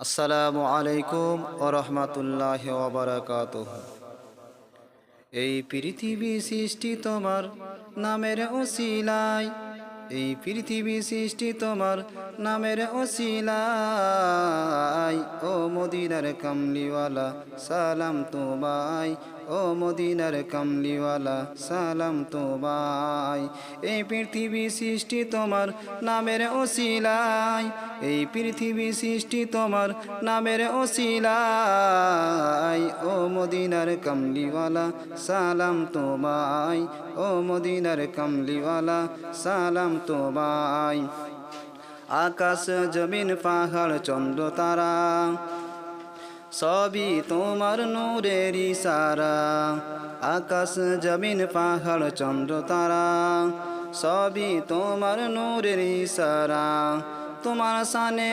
আসসালামু আলাইকুম ওয়া রাহমাতুল্লাহি ওয়া বারাকাতুহু। এই পৃথিবী সৃষ্টি তোমার নামের ওসিলায়, এই পৃথিবী সৃষ্টি তোমার নামের ওসিলায়। ও মদিনার কামলিওয়ালা সালাম তোমায়, ও মদিনার কামলিওয়ালা সালাম তোমায়। এই পৃথিবী সৃষ্টি তোমার নামের ওসিলায়, এই পৃথিবী সৃষ্টি তোমার নামের ওসিলায়। ও মদিনার কামলিওয়ালা সালাম তোমায়, ও মদিনার কামলিওয়ালা সালাম তোমায়। আকাশ জমিন পাহাড় চন্দ্র তারা সবই তোমার নূরের ইশারা। আকাশ জমিন পাহাড় চন্দ্র তারা সবই তোমার নূরের ইশারা। তোমার শানে